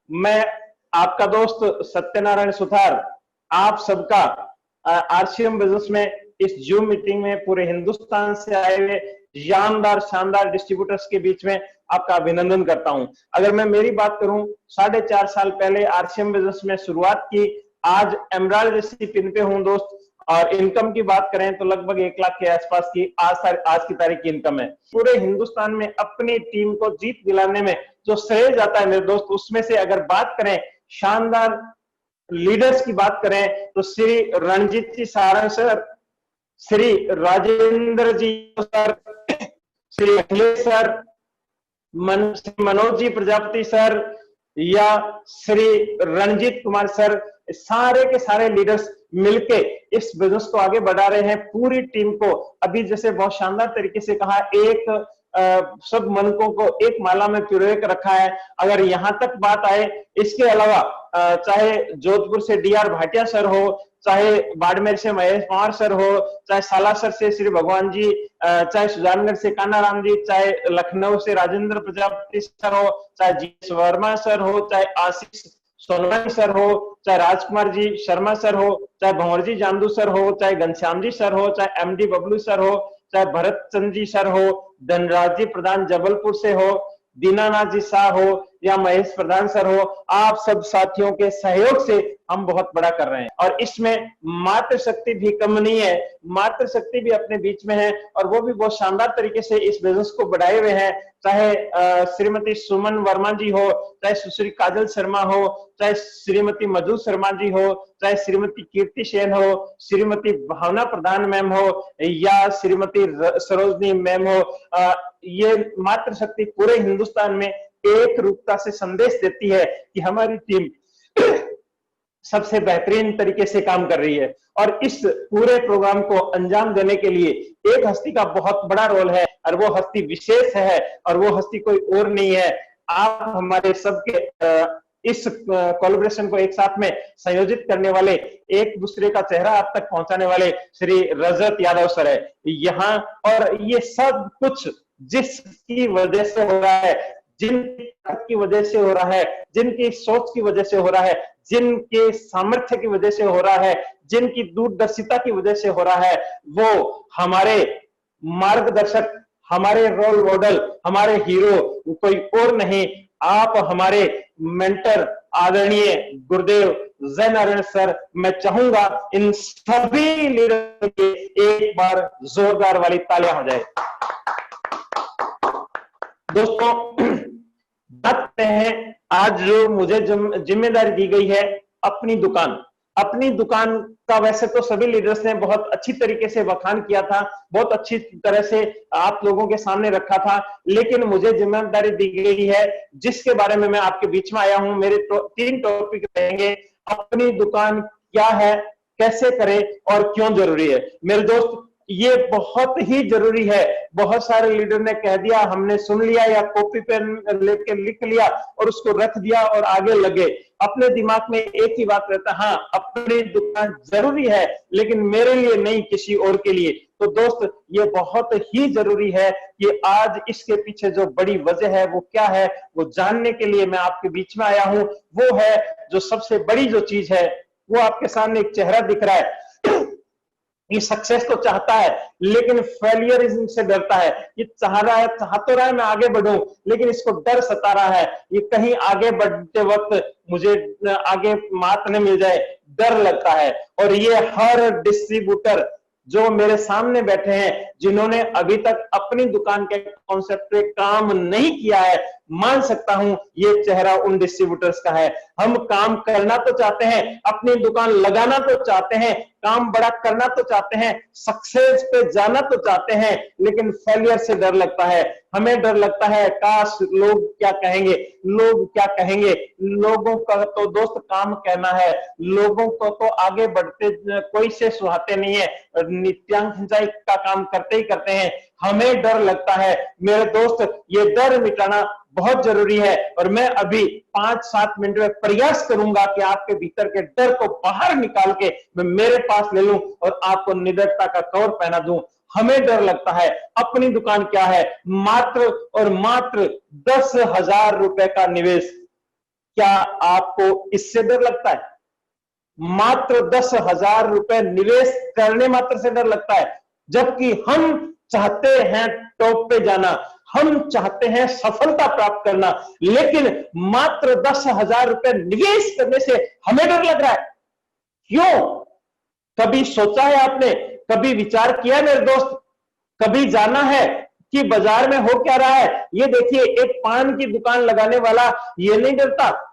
मैं आपका दोस्त सत्यनारायण सुथार आप सबका आरसीएम बिजनेस में इस जूम मीटिंग में पूरे हिंदुस्तान से आए हुए जानदार शानदार डिस्ट्रीब्यूटर्स के बीच में आपका अभिनंदन करता हूं। अगर मैं मेरी बात करूं, 4.5 साल पहले आरसीएम बिजनेस में शुरुआत की, आज एमराल्ड जैसी पिन पे हूं दोस्त। और इनकम की बात करें तो लगभग 1 लाख के आसपास की आज की तारीख की इनकम है। पूरे हिंदुस्तान में अपनी टीम को जीत दिलाने में जो श्रेय जाता है मेरे दोस्त, उसमें से अगर बात करें शानदार लीडर्स की बात करें तो श्री रणजीत जी सारंग सर, श्री राजेंद्र जी sir, Shri Akhilesh sir, Manoj ji Prajapati sir या श्री रणजीत कुमार सर, सारे के सारे लीडर्स मिलके इस बिजनेस को आगे बढ़ा रहे हैं। पूरी टीम को अभी जैसे बहुत शानदार तरीके से कहा, एक सब मनकों को एक माला में पिरोए कर रखा है। अगर यहां तक बात आए, इसके अलावा चाहे जोधपुर से डीआर भाटिया सर हो, चाहे बाड़मेर से महेश पवार सर हो, चाहे सालासर से श्री भगवान जी, चाहे सुजानगढ़ से कान्हाराम जी, चाहे लखनऊ से राजेंद्र प्रजापति सर हो, चाहे जी वर्मा सर हो, चाहे आशीष सोनवानी सर हो, चाहे राजकुमार जी शर्मा सर हो, चाहे भंवर जी जामदू सर हो, चाहे घनश्याम जी सर हो, चाहे एमडी बबलू सर हो, चाहे भरत चंद जी सर हो, धनराज जी प्रधान जबलपुर से हो, दीनानाथ जी शाह हो या महेश प्रधान सर हो, आप सब साथियों के सहयोग से हम बहुत बड़ा कर रहे हैं। और इसमें मातृशक्ति भी कम नहीं है, मातृशक्ति भी अपने बीच में है और वो भी बहुत शानदार तरीके से इस बिजनेस को बढ़ाए हुए हैं। चाहे श्रीमती सुमन वर्मा जी हो, चाहे सुश्री काजल शर्मा हो, चाहे श्रीमती मधु शर्मा जी हो, चाहे श्रीमती कीर्ति सेन हो, श्रीमती भावना प्रधान मैम हो या श्रीमती सरोजनी मैम हो, ये मातृशक्ति पूरे हिंदुस्तान में एक रूपता से संदेश देती है कि हमारी टीम सबसे बेहतरीन तरीके से काम कर रही है। और इस पूरे प्रोग्राम को अंजाम देने के लिए एक हस्ती का बहुत बड़ा रोल है और वो हस्ती विशेष है और वो हस्ती कोई और नहीं है, आप हमारे सबके इस कोलैबोरेशन को एक साथ में संयोजित करने वाले, एक दूसरे का चेहरा आप तक पहुंचाने वाले श्री रजत यादव सर है यहाँ। और ये सब कुछ जिसकी वजह से हो रहा है, जिनकी वजह से हो रहा है, जिनकी सोच की वजह से हो रहा है, जिनके सामर्थ्य की वजह से हो रहा है, जिनकी दूरदर्शिता की वजह से हो रहा है, वो हमारे मार्गदर्शक, हमारे रोल मॉडल, हमारे हीरो कोई और नहीं, आप हमारे मेंटर आदरणीय गुरुदेव जय नारायण सर। मैं चाहूंगा इन सभी लीडर के एक बार जोरदार वाली तालियां हो जाए। दोस्तों, बात करते हैं आज जो मुझे जिम्मेदारी दी गई है अपनी दुकान का। वैसे तो सभी लीडर्स ने बहुत अच्छी तरीके से बखान किया था, बहुत अच्छी तरह से आप लोगों के सामने रखा था, लेकिन मुझे जिम्मेदारी दी गई है जिसके बारे में मैं आपके बीच में आया हूं। मेरे 3 टॉपिक रहेंगे। अपनी दुकान क्या है, कैसे करें और क्यों जरूरी है। मेरे दोस्त, ये बहुत ही जरूरी है। बहुत सारे लीडर ने कह दिया, हमने सुन लिया या कॉपी पेन लेके लिख लिया और उसको रख दिया और आगे लगे। अपने दिमाग में एक ही बात रहता है, हाँ अपनी दुकान जरूरी है लेकिन मेरे लिए नहीं, किसी और के लिए। तो दोस्त, ये बहुत ही जरूरी है कि आज इसके पीछे जो बड़ी वजह है वो क्या है, वो जानने के लिए मैं आपके बीच में आया हूं। वो है जो सबसे बड़ी जो चीज है, वो आपके सामने एक चेहरा दिख रहा है। ये सक्सेस तो चाहता है लेकिन फेलियरिज्म से डरता है। ये चाह तो रहा है मैं आगे बढ़ूं, लेकिन इसको डर सता रहा है। ये कहीं आगे बढ़ते वक्त मुझे आगे मात न मिल जाए, डर लगता है। और ये हर डिस्ट्रीब्यूटर जो मेरे सामने बैठे हैं, जिन्होंने अभी तक अपनी दुकान के कॉन्सेप्ट पे काम नहीं किया है, मान सकता हूं ये चेहरा उन डिस्ट्रीब्यूटर्स का है। हम काम करना तो चाहते हैं, अपनी दुकान लगाना तो चाहते हैं, काम बड़ा करना तो चाहते हैं, सक्सेस पे जाना तो चाहते हैं, लेकिन फेलियर से डर लगता है। हमें डर लगता है, काश लोग क्या कहेंगे, लोग क्या कहेंगे। लोगों का तो दोस्त काम कहना है, लोगों को तो आगे बढ़ते कोई से सुहाते नहीं है, नित्यांक खिंचाई का काम करते ही करते हैं। हमें डर लगता है। मेरे दोस्त, ये डर मिटाना बहुत जरूरी है और मैं अभी 5-7 मिनट में प्रयास करूंगा कि आपके भीतर के डर को बाहर निकाल के मैं मेरे पास ले लूं और आपको निडरता का कवर पहना दूं। हमें डर लगता है। अपनी दुकान क्या है, मात्र और मात्र 10,000 रुपए का निवेश। क्या आपको इससे डर लगता है? मात्र 10,000 रुपए निवेश करने मात्र से डर लगता है, जबकि हम चाहते हैं टॉप पे जाना, हम चाहते हैं सफलता प्राप्त करना, लेकिन मात्र 10,000 रुपए निवेश करने से हमें डर लग रहा है। क्यों? कभी सोचा है आपने? कभी विचार किया मेरे दोस्त? कभी जाना है कि बाजार में हो क्या रहा है? ये देखिए, एक पान की दुकान लगाने वाला ये नहीं डरता,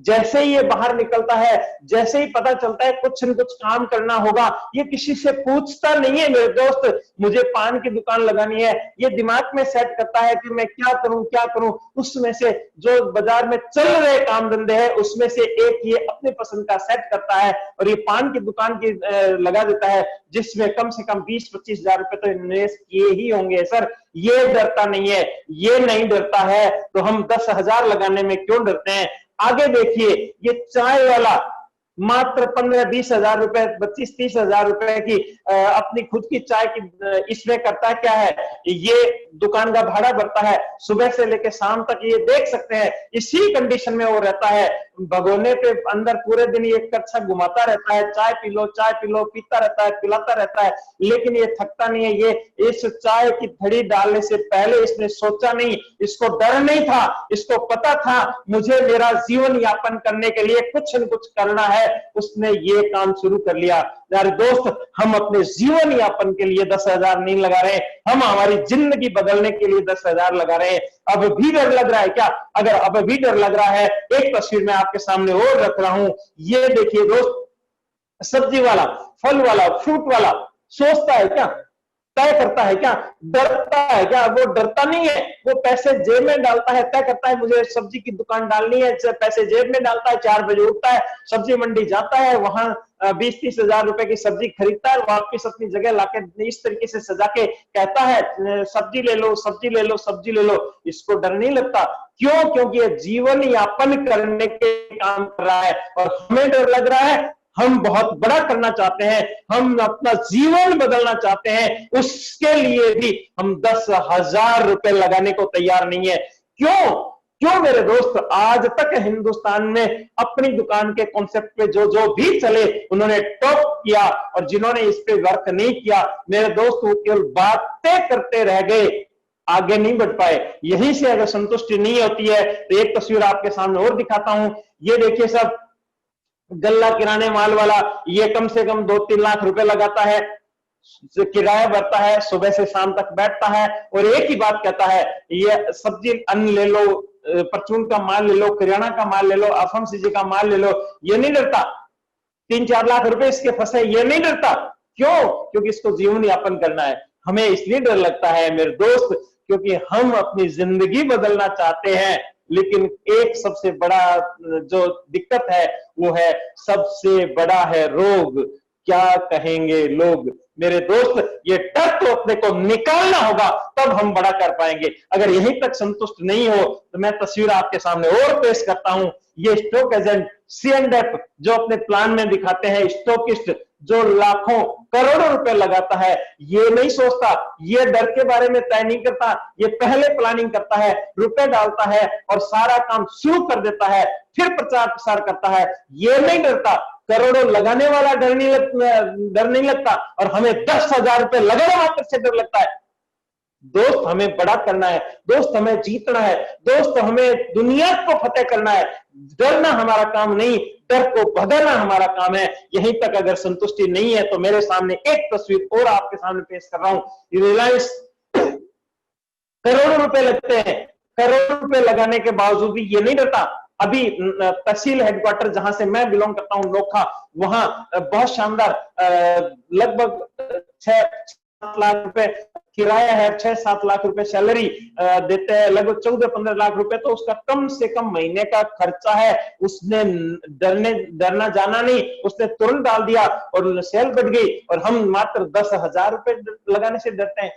जैसे ही ये बाहर निकलता है, जैसे ही पता चलता है कुछ न कुछ काम करना होगा, ये किसी से पूछता नहीं है मेरे दोस्त, मुझे पान की दुकान लगानी है। ये दिमाग में सेट करता है कि मैं क्या करूं। उसमें से जो बाजार में चल रहे काम धंधे हैं, उसमें से एक ये अपने पसंद का सेट करता है और ये पान की दुकान की लगा देता है, जिसमें कम से कम 20-25 हजार रुपए तो इन्वेस्ट किए ही होंगे। सर, ये डरता नहीं है, ये नहीं डरता है, तो हम 10,000 लगाने में क्यों डरते हैं? आगे देखिए, ये चाय वाला मात्र 15-20 हजार रुपए, 25-30 हजार रुपए की अपनी खुद की चाय की इसमें करता क्या है? ये दुकान का भाड़ा भरता है, सुबह से लेकर शाम तक ये देख सकते हैं इसी कंडीशन में वो रहता है, भगोने पे अंदर पूरे दिन ये कच्चा घुमाता रहता है, चाय पी लो, पीता रहता है, पिलाता रहता है, लेकिन ये थकता नहीं है। ये इस चाय की थड़ी डालने से पहले इसने सोचा नहीं, इसको डर नहीं था, इसको पता था मुझे मेरा जीवन यापन करने के लिए कुछ न कुछ करना है, उसने ये काम शुरू कर लिया। यार दोस्त, हम अपने जीवन यापन के लिए 10,000 नहीं लगा रहे, हम हमारी जिंदगी बदलने के लिए 10,000 लगा रहे हैं। अब भी डर लग रहा है क्या? अगर अब भी डर लग रहा है, एक तस्वीर मैं आपके सामने और रख रहा हूं। ये देखिए दोस्त, सब्जी वाला, फल वाला, फ्रूट वाला सोचता है क्या? तय करता है क्या? डरता है क्या? वो डरता नहीं है, वो पैसे जेब में डालता है, तय करता है मुझे सब्जी की दुकान डालनी है, पैसे जेब में डालता है, 4 बजे उठता है, सब्जी मंडी जाता है, वहां 20-30 हजार रुपए की सब्जी खरीदता है, वापिस अपनी जगह लाके इस तरीके से सजा के कहता है सब्जी ले लो, सब्जी ले लो, सब्जी ले लो। इसको डर नहीं लगता। क्यों? क्योंकि ये जीवन यापन करने के काम कर रहा है, और हमें डर लग रहा है। हम बहुत बड़ा करना चाहते हैं, हम अपना जीवन बदलना चाहते हैं, उसके लिए भी हम 10,000 रुपए लगाने को तैयार नहीं है। क्यों मेरे दोस्त? आज तक हिंदुस्तान में अपनी दुकान के कॉन्सेप्ट पे जो भी चले, उन्होंने टॉप किया, और जिन्होंने इस पे वर्क नहीं किया मेरे दोस्त, वो केवल बातें करते रह गए, आगे नहीं बढ़ पाए। यहीं से अगर संतुष्टि नहीं होती है तो एक तस्वीर आपके सामने और दिखाता हूं। ये देखिए सब, गल्ला किराने माल वाला, ये कम से कम 2-3 लाख रुपए लगाता है, किराया भरता है, सुबह से शाम तक बैठता है, और एक ही बात कहता है, ये सब्जी अन्न ले लो, परचून का माल ले लो, किराना का माल ले लो, एफएमसीजी का माल ले लो। ये नहीं डरता, 3-4 लाख रुपए इसके फंसे, ये नहीं डरता। क्यों? क्योंकि इसको जीवन यापन करना है। हमें इसलिए डर लगता है मेरे दोस्त, क्योंकि हम अपनी जिंदगी बदलना चाहते हैं, लेकिन एक सबसे बड़ा जो दिक्कत है वो है, सबसे बड़ा है रोग। क्या कहेंगे लोग? मेरे दोस्त, ये डर तो अपने को निकालना होगा, तब हम बड़ा कर पाएंगे। अगर यहीं तक संतुष्ट नहीं हो तो मैं तस्वीर आपके सामने और पेश करता हूं। ये स्टॉक एजेंट C&F जो अपने प्लान में दिखाते हैं, स्टॉकिस्ट जो लाखों करोड़ों रुपए लगाता है, ये नहीं सोचता, ये डर के बारे में तय नहीं करता, ये पहले प्लानिंग करता है, रुपए डालता है और सारा काम शुरू कर देता है, फिर प्रचार प्रसार करता है। ये नहीं डरता, करोड़ों लगाने वाला डर नहीं लगता, और हमें 10,000 रुपए लगाने मात्र से डर लगता है। दोस्त, हमें बड़ा करना है, दोस्त हमें जीतना है, दोस्त हमें दुनिया को फतेह करना है। डरना हमारा काम नहीं, डर को भगाना हमारा काम है। यहीं तक अगर संतुष्टि नहीं है तो मेरे सामने एक तस्वीर और आपके सामने पेश कर रहा हूं। रिलायंस करोड़ों रुपए लगते हैं, करोड़ों रुपए लगाने के बावजूद भी ये नहीं डरता। अभी तहसील हेडक्वार्टर जहां से मैं बिलोंग करता हूं, नोखा, वहां बहुत शानदार लगभग 6-7 लाख रुपए किराया है, 6-7 लाख रुपए सैलरी देते हैं, लगभग 14-15 लाख रुपए तो उसका कम से कम महीने का खर्चा है। उसने डरना जाना नहीं, उसने तुरंत डाल दिया और सेल बढ़ गई, और हम मात्र 10,000 रुपए लगाने से डरते हैं।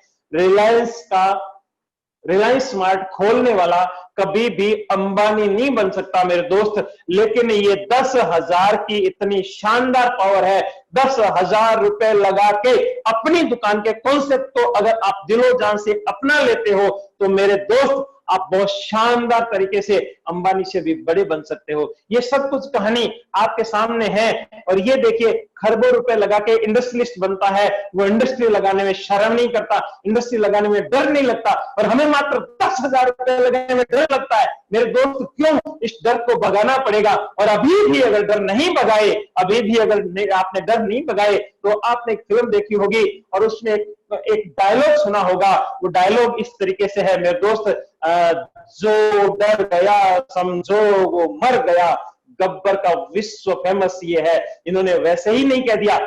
रिलायंस स्मार्ट खोलने वाला कभी भी अंबानी नहीं बन सकता मेरे दोस्त, लेकिन ये 10,000 की इतनी शानदार पावर है। 10,000 रुपए लगा के अपनी दुकान के कॉन्सेप्ट को अगर आप दिलो जान से अपना लेते हो तो मेरे दोस्त, आप बहुत शानदार तरीके से अंबानी से भी बड़े बन सकते हो। ये सब कुछ कहानी आपके सामने है। और ये देखिए, खरबों रुपए लगा के इंडस्ट्रियलिस्ट बनता है, वो इंडस्ट्री लगाने में शर्म नहीं करता, इंडस्ट्री लगाने में डर नहीं लगता, और हमें मात्र 10,000 रुपए लगाने में डर लगता है। मेरे दोस्त, क्यों? इस डर को भगाना पड़ेगा। और अभी भी अगर डर नहीं भगाए, अभी भी अगर आपने डर नहीं भगाए, तो आपने एक फिल्म देखी होगी और उसमें एक डायलॉग सुना होगा। वो डायलॉग इस तरीके से है मेरे दोस्त, जो डर गया समझो वो मर गया। गब्बर का विश्व फेमस ये है, इन्होंने वैसे ही नहीं कह दिया,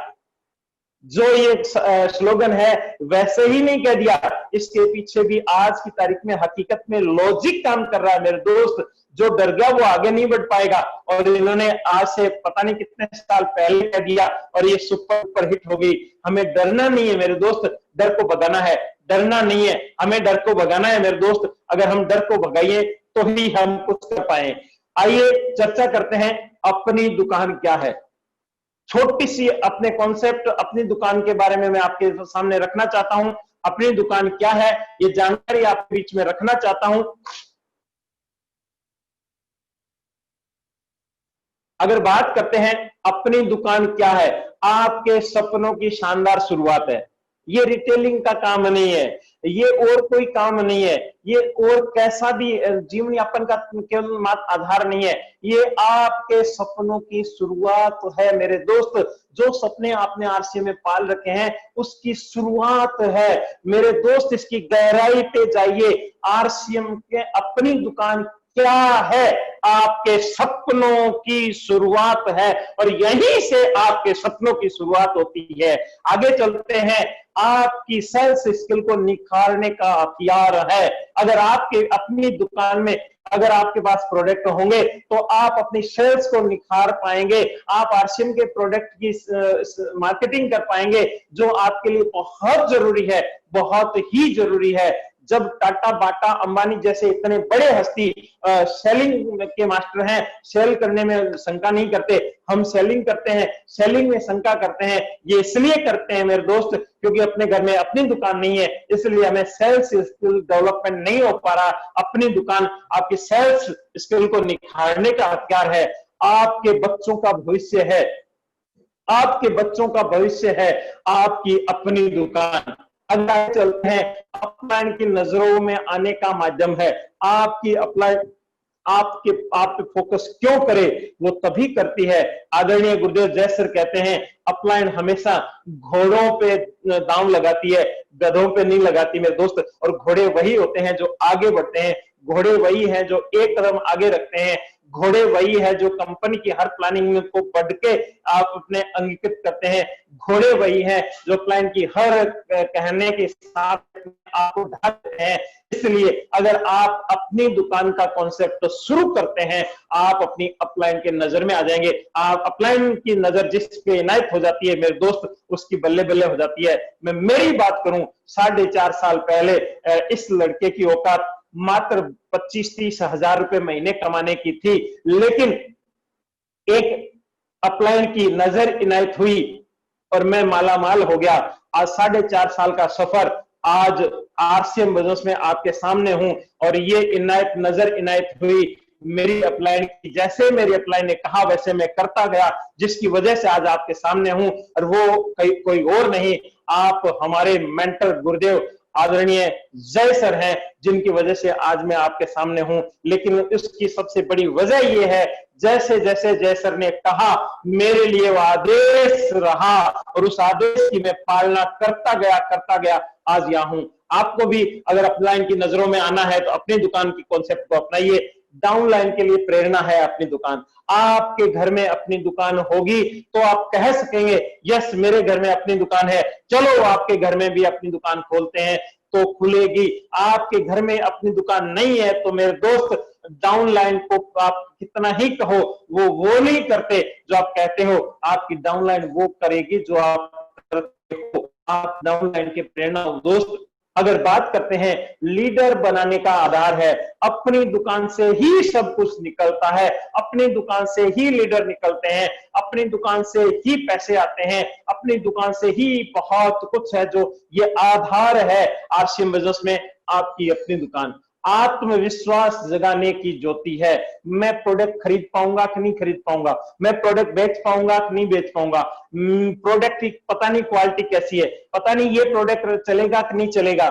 जो ये स्लोगन है वैसे ही नहीं कह दिया, इसके पीछे भी आज की तारीख में हकीकत में लॉजिक काम कर रहा है मेरे दोस्त। जो डर गया वो आगे नहीं बढ़ पाएगा, और इन्होंने आज से पता नहीं कितने साल पहले कह दिया और ये सुपर हिट हो गई। हमें डरना नहीं है मेरे दोस्त, डर को भगाना है। डरना नहीं है, हमें डर को भगाना है मेरे दोस्त। अगर हम डर को भगाइए तो ही हम कुछ कर पाए। आइए चर्चा करते हैं, अपनी दुकान क्या है। छोटी सी अपने कॉन्सेप्ट, अपनी दुकान के बारे में मैं आपके सामने रखना चाहता हूं। अपनी दुकान क्या है, ये जानकारी आपके बीच में रखना चाहता हूं। अगर बात करते हैं अपनी दुकान क्या है, आपके सपनों की शानदार शुरुआत है। ये रिटेलिंग का काम नहीं है, ये और कोई काम नहीं है, ये और कैसा भी जीवन यापन का केवल मात्र आधार नहीं है, ये आपके सपनों की शुरुआत है मेरे दोस्त। जो सपने आपने आरसीएम में पाल रखे हैं उसकी शुरुआत है मेरे दोस्त। इसकी गहराई पे जाइए। आरसीएम के अपनी दुकान क्या है, आपके सपनों की शुरुआत है, और यहीं से आपके सपनों की शुरुआत होती है। आगे चलते हैं, आपकी सेल्स स्किल को निखारने का हथियार है। अगर आपके अपनी दुकान में अगर आपके पास प्रोडक्ट होंगे तो आप अपनी सेल्स को निखार पाएंगे, आप आरसीएम के प्रोडक्ट की मार्केटिंग कर पाएंगे, जो आपके लिए बहुत जरूरी है, बहुत ही जरूरी है। जब टाटा, बाटा, अंबानी जैसे इतने बड़े हस्ती सेलिंग के मास्टर हैं, सेल करने में शंका नहीं करते, हम सेलिंग करते हैं, सेलिंग में शंका करते हैं। ये इसलिए करते हैं मेरे दोस्त क्योंकि अपने घर में अपनी दुकान नहीं है, इसलिए हमें सेल्स स्किल डेवलपमेंट नहीं हो पा रहा। अपनी दुकान आपकी सेल्स स्किल को निखारने का हथियार है। आपके बच्चों का भविष्य है, आपके बच्चों का भविष्य है आपकी अपनी दुकान। अगर चलते हैं, अपलाइन की नजरों में आने का माध्यम है। आपकी अपलाइन आपके आप पे फोकस क्यों करे, वो तभी करती है। आदरणीय गुरुदेव जय सर कहते हैं, अपलाइन हमेशा घोड़ों पे दांव लगाती है, गधों पे नहीं लगाती मेरे दोस्त। और घोड़े वही होते हैं जो आगे बढ़ते हैं, घोड़े वही हैं जो एक कदम आगे रखते हैं, घोड़े वही है जो कंपनी की हर प्लानिंग को पढ़ के आप अपने अंगीकृत करते हैं, घोड़े वही है जो प्लान की हर कहने के साथ आपको ढालते हैं। इसलिए अगर आप अपनी दुकान का कॉन्सेप्ट शुरू करते हैं, आप अपनी अपलाइन के नजर में आ जाएंगे। आप अपलाइन की नजर जिस पे इनायत हो जाती है मेरे दोस्त, उसकी बल्ले बल्ले हो जाती है। मैं मेरी बात करूं, 4.5 साल पहले इस लड़के की औकात मात्र 25-30 हजार रुपए महीने कमाने की थी, लेकिन एक अपलाइन की नजर इनायत हुई और मैं माला माल हो गया। आज 4.5 साल का सफर, आज आरसीएम बिजनेस में आपके सामने हूं, और ये नजर इनायत हुई मेरी अपलाइन की। जैसे मेरी अपलाइन ने कहा वैसे मैं करता गया, जिसकी वजह से आज आपके सामने हूं। और वो कोई और नहीं, आप हमारे मेंटर गुरुदेव आदरणीय जय सर हैं, जिनकी वजह से आज मैं आपके सामने हूं। लेकिन इसकी सबसे बड़ी वजह यह है, जैसे जैसे जय सर ने कहा मेरे लिए वो आदेश रहा, और उस आदेश की मैं पालना करता गया आज यहां हूं। आपको भी अगर अपलाइन की नजरों में आना है तो अपनी दुकान की कॉन्सेप्ट को अपनाइए। डाउनलाइन के लिए प्रेरणा है अपनी दुकान। आपके घर में अपनी दुकान होगी तो आप कह सकेंगे यस मेरे घर में अपनी दुकान है, चलो आपके घर में भी अपनी दुकान खोलते हैं, तो खुलेगी। आपके घर में अपनी दुकान नहीं है तो मेरे दोस्त, डाउनलाइन को आप कितना ही कहो वो नहीं करते जो आप कहते हो, आपकी डाउनलाइन वो करेगी जो आप करते हो। आप डाउनलाइन के प्रेरणा दोस्त। अगर बात करते हैं, लीडर बनाने का आधार है, अपनी दुकान से ही सब कुछ निकलता है, अपनी दुकान से ही लीडर निकलते हैं, अपनी दुकान से ही पैसे आते हैं, अपनी दुकान से ही बहुत कुछ है जो ये आधार है आरसीएम बिजनेस में, आपकी अपनी दुकान। आत्मविश्वास जगाने की ज्योति है। मैं प्रोडक्ट खरीद पाऊंगा कि नहीं खरीद पाऊंगा, मैं प्रोडक्ट बेच पाऊंगा कि नहीं बेच पाऊंगा, प्रोडक्ट की पता नहीं क्वालिटी कैसी है, पता नहीं ये प्रोडक्ट चलेगा कि नहीं चलेगा।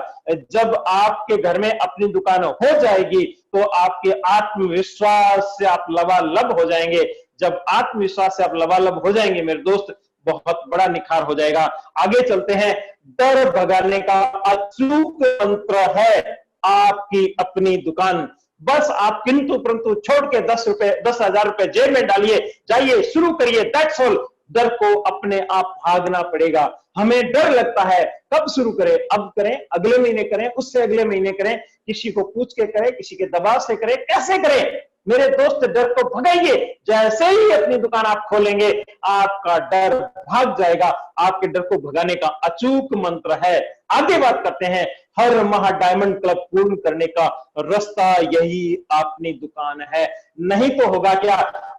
जब आपके घर में अपनी दुकान हो जाएगी तो आपके आत्मविश्वास से आप लबालब हो जाएंगे। जब आत्मविश्वास से आप लबालब हो जाएंगे मेरे दोस्त, बहुत बड़ा निखार हो जाएगा। आगे चलते हैं। डर भगाने का अचूक मंत्र है आपकी अपनी दुकान। बस आप किंतु परंतु छोड़ के 10,000 रुपए जेब में डालिए, जाइए शुरू करिए, दैट्स ऑल। डर को अपने आप भागना पड़ेगा। हमें डर लगता है, कब शुरू करें? अब करें, अगले महीने करें, उससे अगले महीने करें, किसी को पूछ के करें, किसी के दबाव से करें, कैसे करें? मेरे दोस्त डर को भगाइए। जैसे ही अपनी दुकान आप खोलेंगे आपका डर भाग जाएगा। आपके डर को भगाने का अचूक मंत्र है। आगे बात करते हैं। हर माह डायमंड क्लब पूर्ण करने का रास्ता यही अपनी दुकान है। नहीं तो होगा क्या?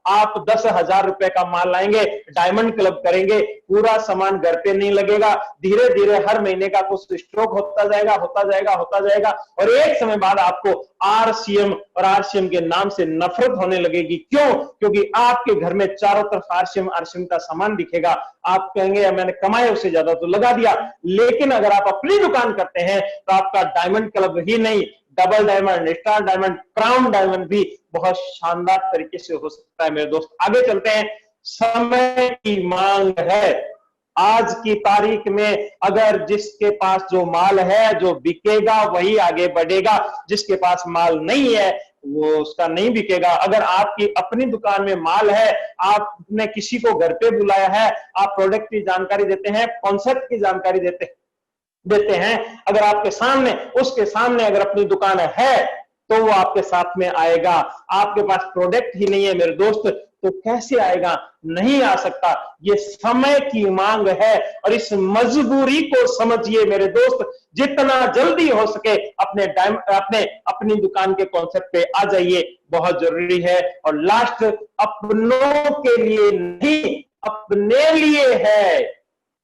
आप 10,000 रुपए का माल लाएंगे, डायमंड क्लब करेंगे, पूरा सामान घर पे नहीं लगेगा, धीरे धीरे हर महीने का कुछ स्टॉक होता जाएगा, होता जाएगा, होता जाएगा, और एक समय बाद आपको आरसीएम और आरसीएम के नाम से नफरत होने लगेगी। क्यों? क्योंकि आपके घर में चारों तरफ आरसीएम आरसीएम का सामान दिखेगा। आप कहेंगे मैंने कमाया उससे ज्यादा तो लगा दिया। लेकिन अगर आप अपनी दुकान करते हैं तो आपका डायमंड क्लब ही नहीं, double diamond, star diamond, crown diamond भी बहुत शानदार तरीके से हो सकता है मेरे दोस्त। आगे चलते हैं। समय की मांग है। आज की तारीख में अगर जिसके पास जो माल है, जो बिकेगा वही आगे बढ़ेगा। जिसके पास माल नहीं है वो उसका नहीं बिकेगा। अगर आपकी अपनी दुकान में माल है, आपने किसी को घर पे बुलाया है, आप प्रोडक्ट की जानकारी देते हैं, कॉन्सेप्ट की जानकारी देते हैं, अगर आपके सामने, उसके सामने अगर अपनी दुकान है तो वो आपके साथ में आएगा। आपके पास प्रोडक्ट ही नहीं है मेरे दोस्त, तो कैसे आएगा? नहीं आ सकता। ये समय की मांग है और इस मजबूरी को समझिए मेरे दोस्त। जितना जल्दी हो सके अपनी दुकान के कॉन्सेप्ट पे आ जाइए, बहुत जरूरी है। और लास्ट, अपनों के लिए नहीं, अपने लिए है।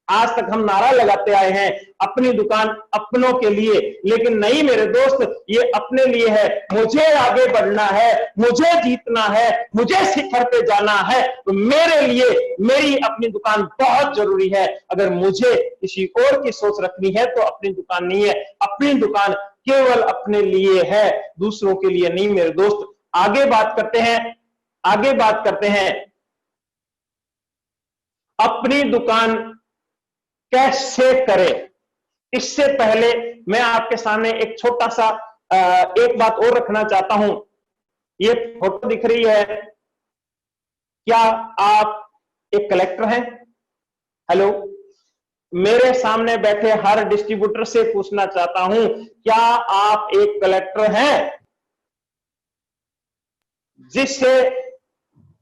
आज तक हम नारा लगाते आए हैं अपनी दुकान अपनों के लिए, लेकिन नहीं मेरे दोस्त, ये अपने लिए है। मुझे आगे बढ़ना है, मुझे जीतना है, मुझे शिखर पे जाना है, तो मेरे लिए मेरी अपनी दुकान बहुत जरूरी है। अगर मुझे किसी और की सोच रखनी है तो अपनी दुकान नहीं है। अपनी दुकान केवल अपने लिए है, दूसरों के लिए नहीं मेरे दोस्त। आगे बात करते हैं अपनी दुकान कैसे करें। इससे पहले मैं आपके सामने एक छोटा सा एक बात और रखना चाहता हूं। ये फोटो दिख रही है, क्या आप एक कलेक्टर हैं? हेलो, मेरे सामने बैठे हर डिस्ट्रीब्यूटर से पूछना चाहता हूं, क्या आप एक कलेक्टर हैं? जिससे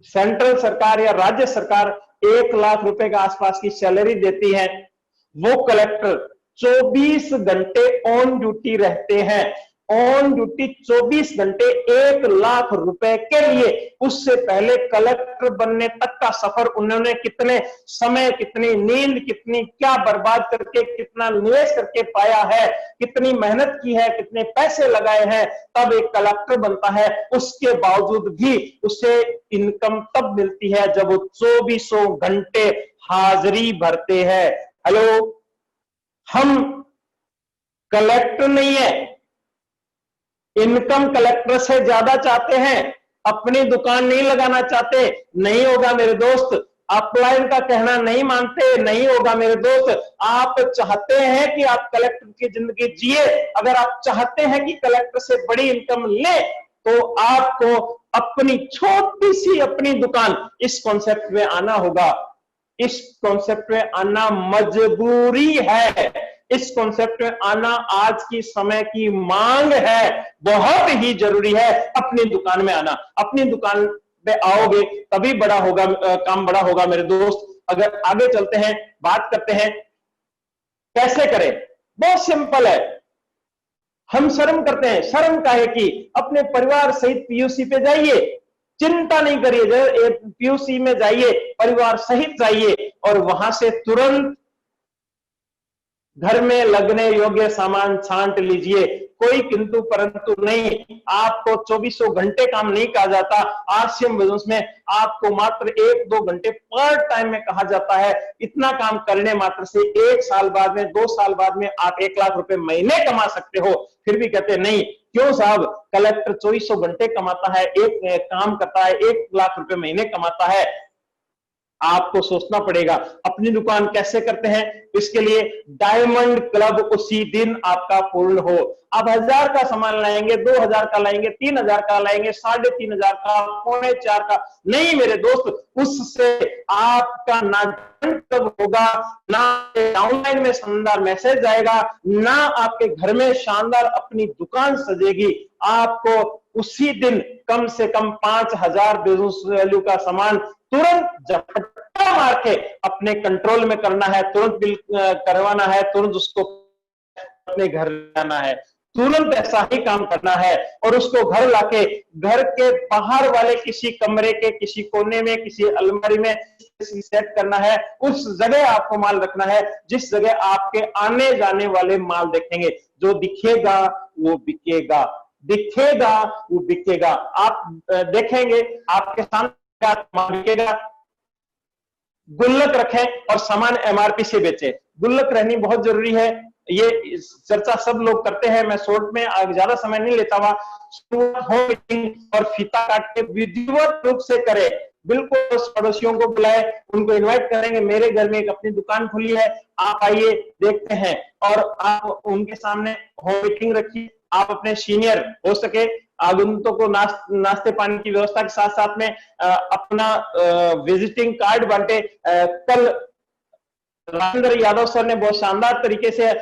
सेंट्रल सरकार या राज्य सरकार 1 लाख रुपए के आसपास की सैलरी देती है, वो कलेक्टर 24 घंटे ऑन ड्यूटी रहते हैं। ऑन ड्यूटी 24 घंटे 1 लाख रुपए के लिए। उससे पहले कलेक्टर बनने तक का सफर उन्होंने कितने समय, कितनी नींद, कितनी क्या बर्बाद करके, कितना निवेश करके पाया है, कितनी मेहनत की है, कितने पैसे लगाए हैं, तब एक कलेक्टर बनता है। उसके बावजूद भी उसे इनकम तब मिलती है जब वो 24 घंटे हाजिरी भरते हैं। हेलो, हम कलेक्टर नहीं है, इनकम कलेक्टर से ज्यादा चाहते हैं, अपनी दुकान नहीं लगाना चाहते। नहीं होगा मेरे दोस्त। अपलाइन का कहना नहीं मानते, नहीं होगा मेरे दोस्त। आप चाहते हैं कि आप कलेक्टर की जिंदगी जिए, अगर आप चाहते हैं कि कलेक्टर से बड़ी इनकम ले, तो आपको अपनी छोटी सी अपनी दुकान, इस कॉन्सेप्ट में आना होगा। इस कॉन्सेप्ट में आना मजबूरी है। इस कॉन्सेप्ट में आना आज की समय की मांग है, बहुत ही जरूरी है। अपनी दुकान में आना, अपनी दुकान पे आओगे तभी बड़ा होगा, काम बड़ा होगा मेरे दोस्त। अगर आगे चलते हैं, बात करते हैं कैसे करें। बहुत सिंपल है। हम शर्म करते हैं, शर्म काहे की? अपने परिवार सहित पीयूसी पे जाइए, चिंता नहीं करिए, पीयूसी में जाइए, परिवार सहित जाइए और वहां से तुरंत घर में लगने योग्य सामान छांट लीजिए। कोई किंतु परंतु नहीं, आपको 24 घंटे काम नहीं कहा जाता। आरसीएम बिजनेस में आपको मात्र 1-2 घंटे पर टाइम में कहा जाता है। इतना काम करने मात्र से 1 साल बाद में, 2 साल बाद में आप 1 लाख रुपए महीने कमा सकते हो। फिर भी कहते नहीं, क्यों साहब, कलेक्टर 24 घंटे कमाता है, एक काम करता है, 1 लाख रुपए महीने कमाता है। आपको सोचना पड़ेगा अपनी दुकान कैसे करते हैं। इसके लिए डायमंड क्लब उसी दिन आपका पूर्ण हो। आप 1000 का सामान लाएंगे, 2000 का लाएंगे, 3000 का लाएंगे, 3500 का, 4.5 का नहीं मेरे दोस्त, उससे आपका ना डायमंड क्लब होगा, ना ऑनलाइन में शानदार मैसेज आएगा, ना आपके घर में शानदार अपनी दुकान सजेगी। आपको उसी दिन कम से कम 5000 बिजनेस वैल्यू का सामान तुरंत झपट्टा मार के अपने कंट्रोल में करना है, तुरंत बिल करवाना है, तुरंत उसको अपने घर लाना है, तुरंत ऐसा ही काम करना है। और उसको घर लाके घर के बाहर वाले किसी कमरे के किसी कोने में, किसी अलमारी में सेट करना है। उस जगह आपको माल रखना है जिस जगह आपके आने जाने वाले माल देखेंगे। जो दिखेगा वो बिकेगा, दिखेगा वो बिकेगा। आप देखेंगे आपके सामने माल बिकेगा। गुल्लक रखें और सामान एमआरपी से बेचें। गुल्लक रहनी बहुत जरूरी है। ये चर्चा सब लोग करते हैं, मैं शॉर्ट में ज्यादा समय नहीं लेता हुआ। होम मीटिंग और फीता काट के विधिवत रूप से करें। बिल्कुल पड़ोसियों को बुलाए, उनको इनवाइट करेंगे, मेरे घर में एक अपनी दुकान खुली है, आप आइए देखते हैं। और आप उनके सामने होम मीटिंग रखिए। आप अपने सीनियर हो सके आगंतुकों को नाश्ते पानी की व्यवस्था के साथ साथ में अपना विजिटिंग कार्ड बांटे। कल राजेंद्र यादव सर ने बहुत शानदार तरीके से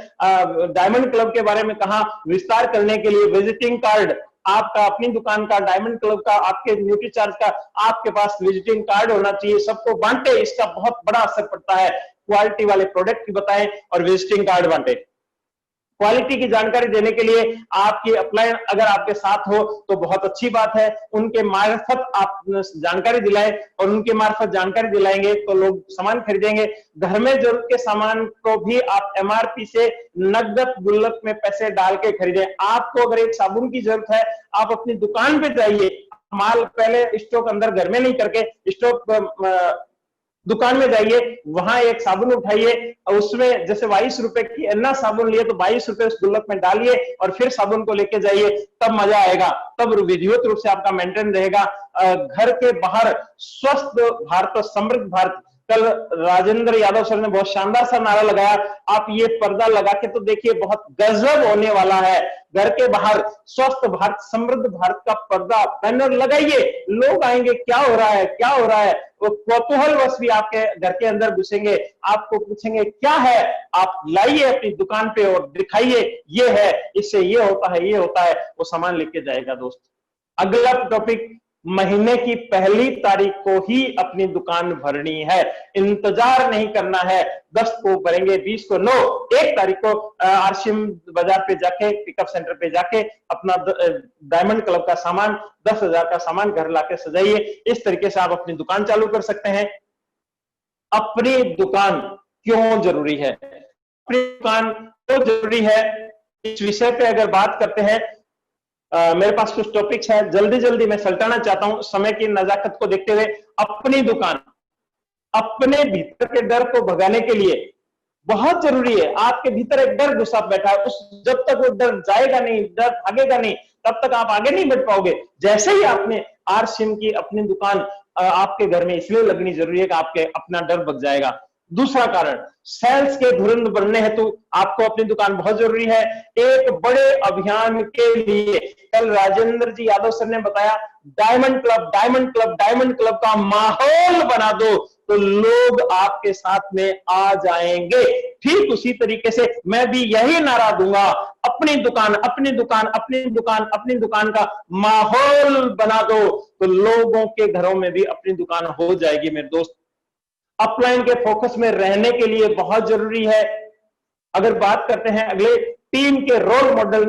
डायमंड क्लब के बारे में कहा। विस्तार करने के लिए विजिटिंग कार्ड आपका, अपनी दुकान का, डायमंड क्लब का, आपके न्यूट्री चार्ज का, आपके पास विजिटिंग कार्ड होना चाहिए। सबको बांटे, इसका बहुत बड़ा असर पड़ता है। क्वालिटी वाले प्रोडक्ट बताएं और विजिटिंग कार्ड बांटे। क्वालिटी की जानकारी देने के लिए आपकी अपलाइन अगर आपके साथ हो तो बहुत अच्छी बात है। उनके मार्फत आप जानकारी दिलाएं और उनके मार्फत जानकारी दिलाएंगे तो लोग सामान खरीदेंगे। घर में जरूरत के सामान को भी आप एमआरपी से नकद गुल्लक में पैसे डाल के खरीदें। आपको अगर एक साबुन की जरूरत है, आप अपनी दुकान पे जाइए, माल पहले स्टॉक अंदर घर में नहीं करके स्टॉक दुकान में जाइए, वहां एक साबुन उठाइए और उसमें जैसे 22 रुपए की अन्ना साबुन लिए तो 22 रुपए उस गुल्लक में डालिए और फिर साबुन को लेके जाइए, तब मजा आएगा, तब विधिवत रूप से आपका मेंटेन रहेगा। घर के बाहर स्वस्थ भारत, समृद्ध भारत। कल राजेंद्र यादव सर ने बहुत शानदार सा नारा लगाया। आप ये पर्दा लगा के तो देखिए, बहुत गजब होने वाला है। घर के बाहर स्वस्थ भारत, समृद्ध भारत का पर्दा, बैनर लगाइए, लोग आएंगे, क्या हो रहा है, क्या हो रहा है। वो कौतूहलवश भी आपके घर के अंदर घुसेंगे, आपको पूछेंगे क्या है, आप लाइए अपनी दुकान पे और दिखाइए, ये है, इससे ये होता है, ये होता है, वो सामान लेके जाएगा। दोस्त, अगला टॉपिक, महीने की पहली तारीख को ही अपनी दुकान भरनी है, इंतजार नहीं करना है। 10 को भरेंगे, 20 को, 9, 1 तारीख को आरसीएम बाजार पे जाके, पिकअप सेंटर पे जाके अपना डायमंड क्लब का सामान 10,000 का सामान घर लाके सजाइए। इस तरीके से आप अपनी दुकान चालू कर सकते हैं। अपनी दुकान क्यों जरूरी है, अपनी दुकान क्यों जरूरी है, इस विषय पे अगर बात करते हैं, मेरे पास कुछ टॉपिक्स है, जल्दी जल्दी मैं सल्टाना चाहता हूं समय की नजाकत को देखते हुए। अपनी दुकान, अपने भीतर के डर को भगाने के लिए बहुत जरूरी है। आपके भीतर एक डर घुसा बैठा है, उस जब तक वो डर जाएगा नहीं, डर भागेगा नहीं, तब तक आप आगे नहीं बढ़ पाओगे। जैसे ही आपने आरसीएम की अपनी दुकान आपके घर में इसलिए लगनी जरूरी है कि आपके अपना डर भग जाएगा। दूसरा कारण, सेल्स के धुरंध बनने हेतु आपको अपनी दुकान बहुत जरूरी है। एक बड़े अभियान के लिए कल राजेंद्र जी यादव सर ने बताया, diamond club, diamond club, diamond club का माहौल बना दो तो लोग आपके साथ में आ जाएंगे। ठीक उसी तरीके से मैं भी यही नारा दूंगा, अपनी दुकान, अपनी दुकान, अपनी दुकान, अपनी दुकान का माहौल बना दो तो लोगों के घरों में भी अपनी दुकान हो जाएगी। मेरे दोस्त, अपलाइन के फोकस में रहने के लिए बहुत जरूरी है। अगर बात करते हैं अगले, टीम के रोल मॉडल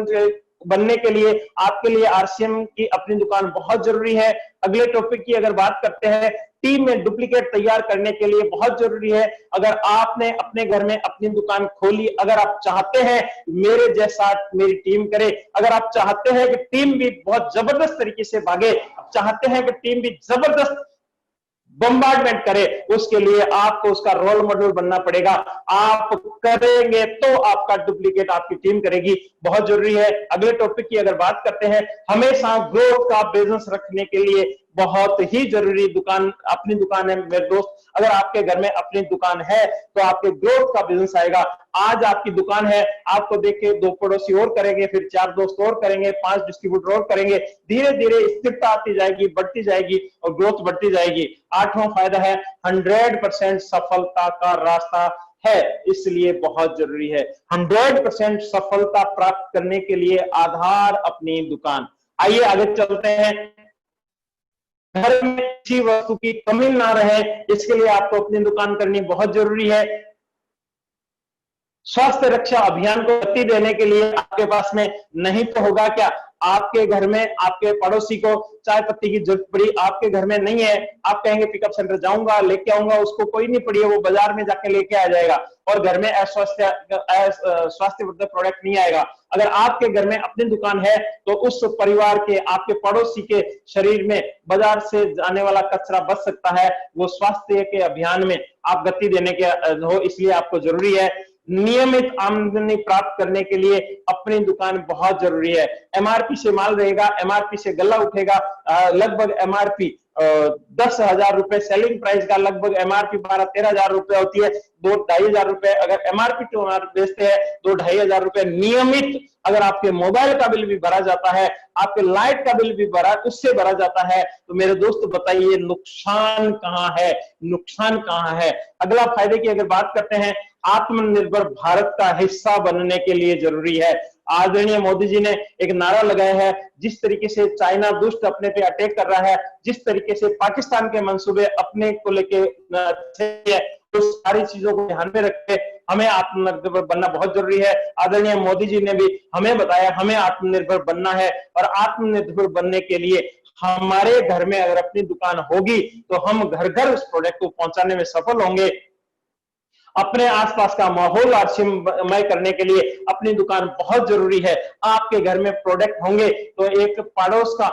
बनने के लिए आपके लिए आरसीएम की अपनी दुकान बहुत जरूरी है। अगले टॉपिक की अगर बात करते हैं, टीम में डुप्लीकेट तैयार करने के लिए बहुत जरूरी है। अगर आपने अपने घर में अपनी दुकान खोली, अगर आप चाहते हैं मेरे जैसा मेरी टीम करे, अगर आप चाहते हैं कि टीम भी बहुत जबरदस्त तरीके से भागे, चाहते हैं कि टीम भी जबरदस्त बम्बार्डमेंट करे, उसके लिए आपको उसका रोल मॉडल बनना पड़ेगा। आप करेंगे तो आपका डुप्लीकेट आपकी टीम करेगी, बहुत जरूरी है। अगले टॉपिक की अगर बात करते हैं, हमेशा ग्रोथ का बिजनेस रखने के लिए बहुत ही जरूरी दुकान, अपनी दुकान है मेरे दोस्त। अगर आपके घर में अपनी दुकान है तो आपके ग्रोथ का बिजनेस आएगा। आज आपकी दुकान है, आपको देख के 2 पड़ोसी और करेंगे, फिर 4 दोस्त और करेंगे, 5 डिस्ट्रीब्यूटर और करेंगे, धीरे धीरे स्थिरता आती जाएगी, बढ़ती जाएगी और ग्रोथ बढ़ती जाएगी। 8वां फायदा है 100% सफलता का रास्ता है, इसलिए बहुत जरूरी है 100% सफलता प्राप्त करने के लिए आधार अपनी दुकान। आइए आगे चलते हैं। घर में किसी वस्तु की कमी ना रहे, इसके लिए आपको अपनी दुकान करनी बहुत जरूरी है। स्वास्थ्य रक्षा अभियान को गति देने के लिए आपके पास में नहीं तो होगा क्या, आपके घर में आपके पड़ोसी को चाय पत्ती की जरूरत पड़ी, आपके घर में नहीं है, आप कहेंगे पिकअप सेंटर जाऊंगा लेके आऊंगा, उसको कोई नहीं पड़ी है, वो बाजार में जाके लेके आ जाएगा और घर में स्वास्थ्यवर्धक प्रोडक्ट नहीं आएगा। अगर आपके घर में अपनी दुकान है तो उस परिवार के, आपके पड़ोसी के शरीर में बाजार से जाने वाला कचरा बच सकता है। वो स्वास्थ्य के अभियान में आप गति देने के हो, इसलिए आपको जरूरी है। नियमित आमदनी प्राप्त करने के लिए अपनी दुकान बहुत जरूरी है। एमआरपी से माल रहेगा, एमआरपी से गल्ला उठेगा। लगभग एमआरपी 10,000 रुपए सेलिंग प्राइस का, लगभग एमआरपी 12-13 हजार रुपए होती है, 2-2.5 हजार रुपए। अगर एमआरपी टू एमआरपी बेचते हैं 2-2.5 हजार रुपए नियमित। अगर आपके मोबाइल का बिल भी भरा जाता है, आपके लाइट का बिल भी भरा उससे भरा जाता है, तो मेरे दोस्त बताइए नुकसान कहां है, नुकसान कहां है। अगला फायदे की अगर बात करते हैं, आत्मनिर्भर भारत का हिस्सा बनने के लिए जरूरी है। आदरणीय मोदी जी ने एक नारा लगाया है, जिस तरीके से चाइना दुष्ट अपने पे अटैक कर रहा है, जिस तरीके से पाकिस्तान के मंसूबे अपने को लेके तो सारी चीजों को ध्यान में रख के हमें आत्मनिर्भर बनना बहुत जरूरी है। आदरणीय मोदी जी ने भी हमें बताया हमें आत्मनिर्भर बनना है, और आत्मनिर्भर बनने के लिए हमारे घर में अगर अपनी दुकान होगी तो हम घर घर उस प्रोडक्ट को पहुंचाने में सफल होंगे। अपने आसपास का माहौल आश्चर्यमय करने के लिए अपनी दुकान बहुत जरूरी है। आपके घर में प्रोडक्ट होंगे तो एक पड़ोस का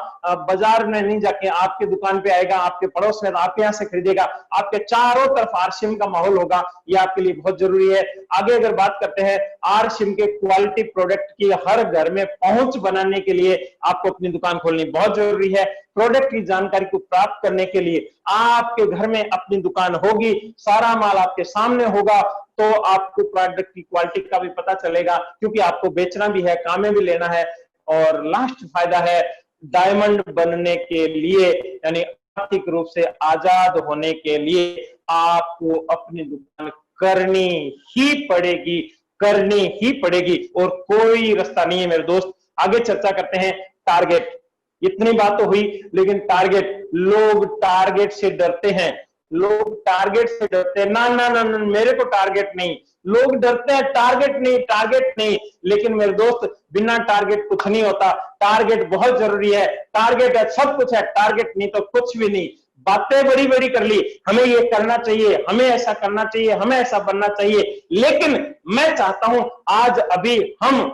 बाजार में नहीं जाके आपके दुकान पे आएगा, आपके पड़ोस में आपके यहाँ से खरीदेगा, आपके चारों तरफ आरसीएम का माहौल होगा, ये आपके लिए बहुत जरूरी है। आगे अगर बात करते हैं, आरसीएम के क्वालिटी प्रोडक्ट की हर घर में पहुंच बनाने के लिए आपको अपनी दुकान खोलनी बहुत जरूरी है। प्रोडक्ट की जानकारी को प्राप्त करने के लिए आपके घर में अपनी दुकान होगी, सारा माल आपके सामने होगा, तो आपको प्रोडक्ट की क्वालिटी का भी पता चलेगा, क्योंकि आपको बेचना भी है, काम में भी लेना है। और लास्ट फायदा है डायमंड बनने के लिए, यानी आर्थिक रूप से आजाद होने के लिए आपको अपनी दुकान करनी ही पड़ेगी, करनी ही पड़ेगी, और कोई रास्ता नहीं है मेरे दोस्त। आगे चर्चा करते हैं टारगेट। इतनी बात तो हुई, लेकिन टारगेट, लोग टारगेट से डरते हैं, लोग टारगेट से डरते हैं, ना ना ना, ना मेरे को टारगेट नहीं, लोग डरते हैं टारगेट नहीं, टारगेट नहीं। लेकिन मेरे दोस्त बिना टारगेट कुछ नहीं होता, टारगेट बहुत जरूरी है। टारगेट है सब कुछ है, टारगेट नहीं तो कुछ भी नहीं। बातें बड़ी बड़ी कर ली, हमें ये करना चाहिए, हमें ऐसा करना चाहिए, हमें ऐसा बनना चाहिए, लेकिन मैं चाहता हूं आज अभी हम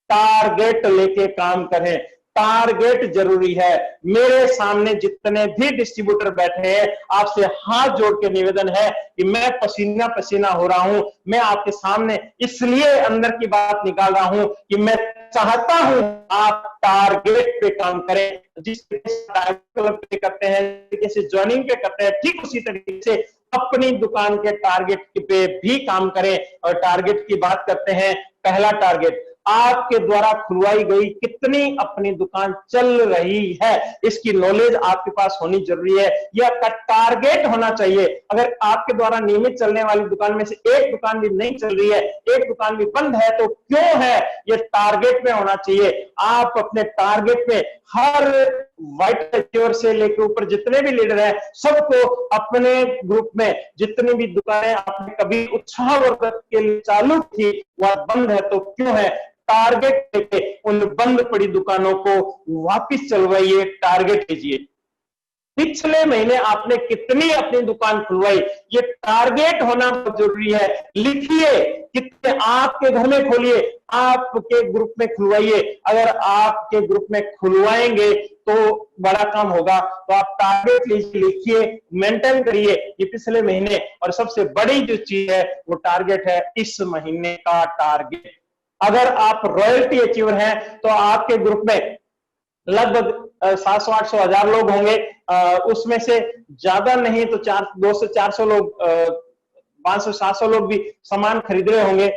टारगेट लेके काम करें। टारगेट जरूरी है। मेरे सामने जितने भी डिस्ट्रीब्यूटर बैठे हैं, आपसे हाथ जोड़ के निवेदन है कि मैं पसीना पसीना हो रहा हूं, मैं आपके सामने इसलिए अंदर की बात निकाल रहा हूं कि मैं चाहता हूं आप टारगेट पे काम करें। जिस तरीके से करते हैं, तरीके से ज्वाइनिंग पे करते हैं, ठीक उसी तरीके से अपनी दुकान के टारगेट पे भी काम करें। और टारगेट की बात करते हैं, पहला टारगेट, आपके द्वारा खुलवाई गई कितनी अपनी दुकान चल रही है, इसकी नॉलेज आपके पास होनी जरूरी है। यह टारगेट होना चाहिए। अगर आपके द्वारा नियमित चलने वाली दुकान में से एक दुकान भी नहीं चल रही है, एक दुकान भी बंद है, तो क्यों है, यह टारगेट में होना चाहिए। आप अपने टारगेट में हर व्हाइट से लेकर ऊपर जितने भी लीडर हैं, सबको अपने ग्रुप में जितनी भी दुकानें आपने कभी उत्साहवर्धक के लिए चालू थी वह बंद है, तो क्यों है, टारगेट लेके उन बंद पड़ी दुकानों को वापस चलवाइए, टारगेट लीजिए। पिछले महीने आपने कितनी अपनी दुकान खुलवाई, ये टारगेट होना बहुत जरूरी है। लिखिए, कितने आपके घर में खोलिए, आपके ग्रुप में खुलवाइए। अगर आपके ग्रुप में खुलवाएंगे तो बड़ा काम होगा। तो आप टारगेट लीजिए, लिखिए, मेंटेन करिए ये पिछले महीने। और सबसे बड़ी जो चीज है वो टारगेट है इस महीने का टारगेट। अगर आप रॉयल्टी अचीवर हैं तो आपके ग्रुप में लगभग 700-800 हजार लोग होंगे। उसमें से ज्यादा नहीं तो 200-400 लोग, 500-700 लोग भी सामान खरीद रहे होंगे।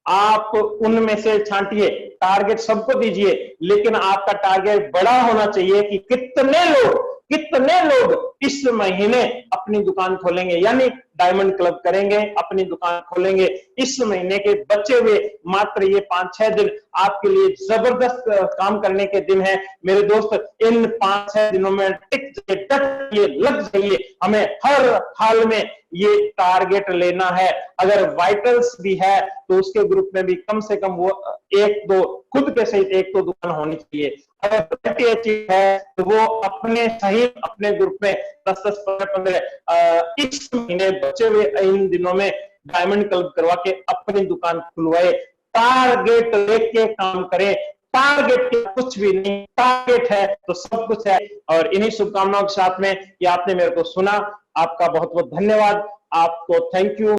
आप उनमें से छांटिए, टारगेट सबको दीजिए, लेकिन आपका टारगेट बड़ा होना चाहिए कि कितने लोग इस महीने अपनी दुकान खोलेंगे, यानी डायमंड क्लब करेंगे, अपनी दुकान खोलेंगे। इस महीने के बचे हुए मात्र ये 5-6 दिन आपके लिए जबरदस्त काम करने के दिन है मेरे दोस्त। इन 5-6 दिनों में टिक जाइए, डट जाइए, लग जाइए। हमें हर हाल में ये टारगेट लेना है। अगर वाइटल्स भी है तो उसके ग्रुप में भी कम से कम वो 1-2 खुद के सहित 1-2 दुकान होनी चाहिए। अगर है तो वो अपने सहित अपने ग्रुप में 10-10, 15-15 इस महीने बचे हुए इन दिनों में डायमंड क्लब करवा के अपनी दुकान खुलवाए। टारगेट लेके काम करें। टारगेट के कुछ भी नहीं, टारगेट है तो सब कुछ है। और इन्हीं शुभकामनाओं के साथ में ये आपने मेरे को सुना, आपका बहुत बहुत धन्यवाद। आपको थैंक यू।